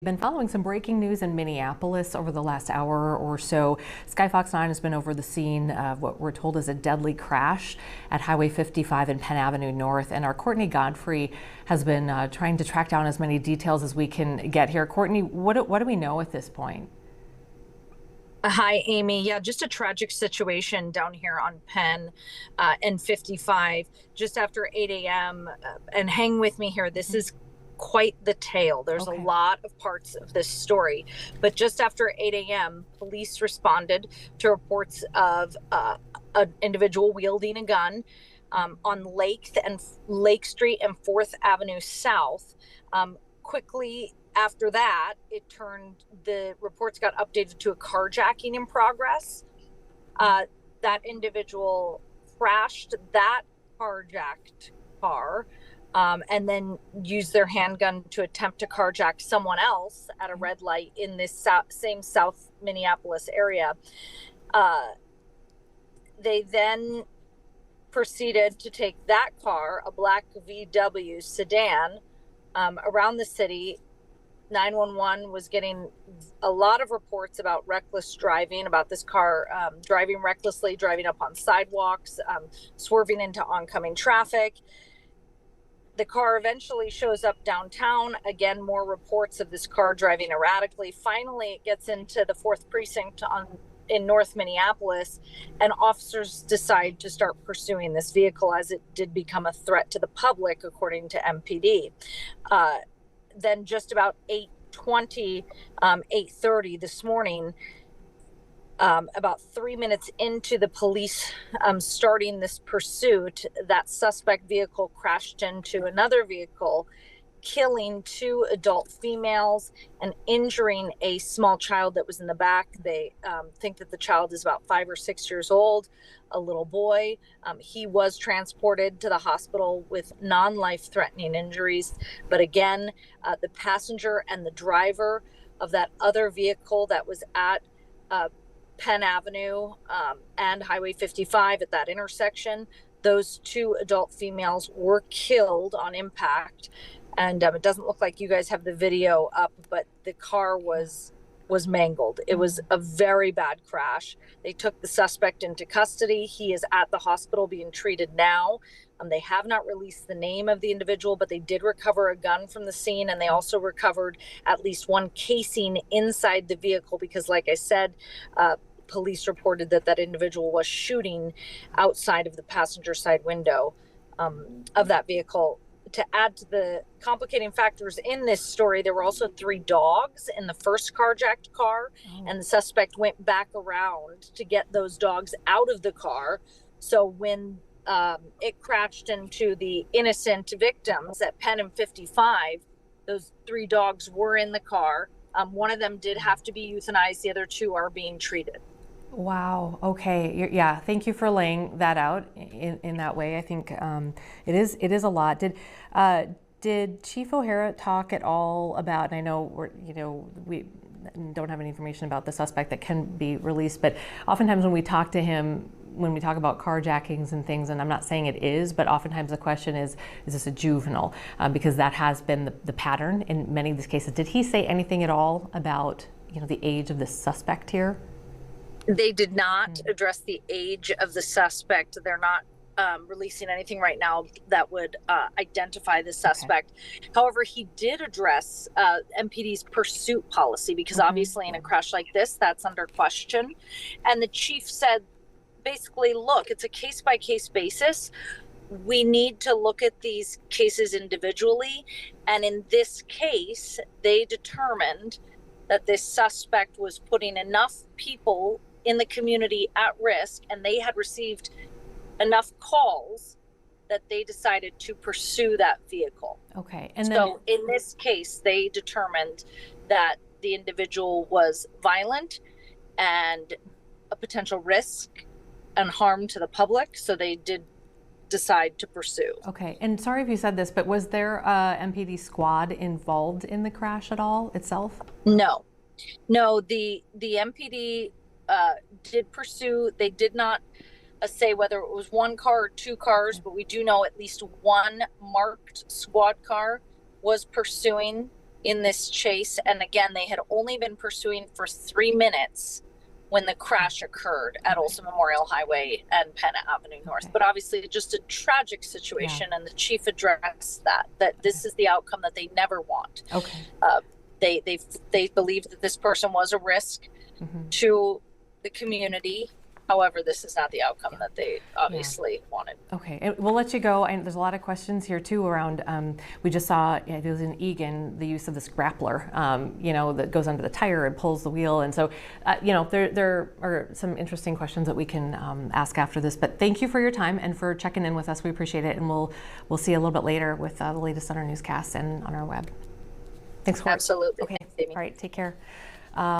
Been following some breaking news in Minneapolis over the last hour or so. Skyfox 9 has been over the scene of what we're told is a deadly crash at Highway 55 and Penn Avenue North. And our Courtney-Godfrey has been trying to track down as many details as we can get here. Courtney, what do we know at this point? Hi, Amy. Yeah, just a tragic situation down here on Penn and 55 just after 8 a.m. And hang with me here. This is quite the tale. There's a lot of parts of this story. But just after 8 a.m., police responded to reports of an individual wielding a gun on Lake Street and 4th Avenue South. Quickly after that, the reports got updated to a carjacking in progress. That individual crashed that carjacked car and then used their handgun to attempt to carjack someone else at a red light in this same South Minneapolis area. They then proceeded to take that car, a black VW sedan, around the city. 911 was getting a lot of reports about reckless driving, about this car driving recklessly, driving up on sidewalks, swerving into oncoming traffic. The car eventually shows up downtown. Again, more reports of this car driving erratically. Finally, it gets into the 4th precinct in North Minneapolis, and officers decide to start pursuing this vehicle as it did become a threat to the public, according to MPD. Then just about 8:20, 8:30 this morning, about 3 minutes into the police starting this pursuit, that suspect vehicle crashed into another vehicle, killing 2 adult females and injuring a small child that was in the back. They think that the child is about 5 or 6 years old, a little boy. He was transported to the hospital with non-life threatening injuries. But again, the passenger and the driver of that other vehicle that was at Penn Avenue and Highway 55 at that intersection, those 2 adult females were killed on impact. And it doesn't look like you guys have the video up, but the car was mangled. It was a very bad crash. They took the suspect into custody. He is at the hospital being treated now. They have not released the name of the individual, but they did recover a gun from the scene, and they also recovered at least 1 casing inside the vehicle because, like I said, police reported that individual was shooting outside of the passenger side window of that vehicle. To add to the complicating factors in this story, there were also 3 dogs in the first carjacked car, and the suspect went back around to get those dogs out of the car. So when it crashed into the innocent victims at Penn and 55, those 3 dogs were in the car. One of them did have to be euthanized. The other 2 are being treated. Wow. Okay. Yeah. Thank you for laying that out in that way. I think it is a lot. Did Chief O'Hara talk at all about? And I know we don't have any information about the suspect that can be released, but oftentimes when we talk to him, when we talk about carjackings and things, and I'm not saying it is, but oftentimes the question is this a juvenile? Because that has been the pattern in many of these cases. Did he say anything at all about the age of the suspect here? They did not address the age of the suspect. They're not releasing anything right now that would identify the suspect. Okay. However, he did address MPD's pursuit policy because obviously in a crash like this, that's under question. And the chief said, basically, look, it's a case-by-case basis. We need to look at these cases individually. And in this case, they determined that this suspect was putting enough people in the community at risk, and they had received enough calls that they decided to pursue that vehicle. Okay. And so in this case, they determined that the individual was violent and a potential risk and harm to the public. So they did decide to pursue. Okay. And sorry if you said this, but was there a MPD squad involved in the crash at all itself? No, the MPD did pursue. They did not say whether it was 1 car or 2 cars, but we do know at least 1 marked squad car was pursuing in this chase. And again, they had only been pursuing for 3 minutes when the crash occurred at Olson Memorial Highway and Penn Avenue North. Okay. But obviously just a tragic situation, and the chief addressed that this is the outcome that they never want. Okay. They believe that this person was a risk to the community. However, this is not the outcome that they obviously wanted. Okay, and we'll let you go. And there's a lot of questions here too around, we just saw, it was in Egan, the use of this grappler, you know, that goes under the tire and pulls the wheel. And so, you know, there are some interesting questions that we can ask after this. But thank you for your time and for checking in with us. We appreciate it. And we'll see you a little bit later with the latest on our newscast and on our web. Thanks, Court. Absolutely. Okay, Thanks, Amy. All right, take care.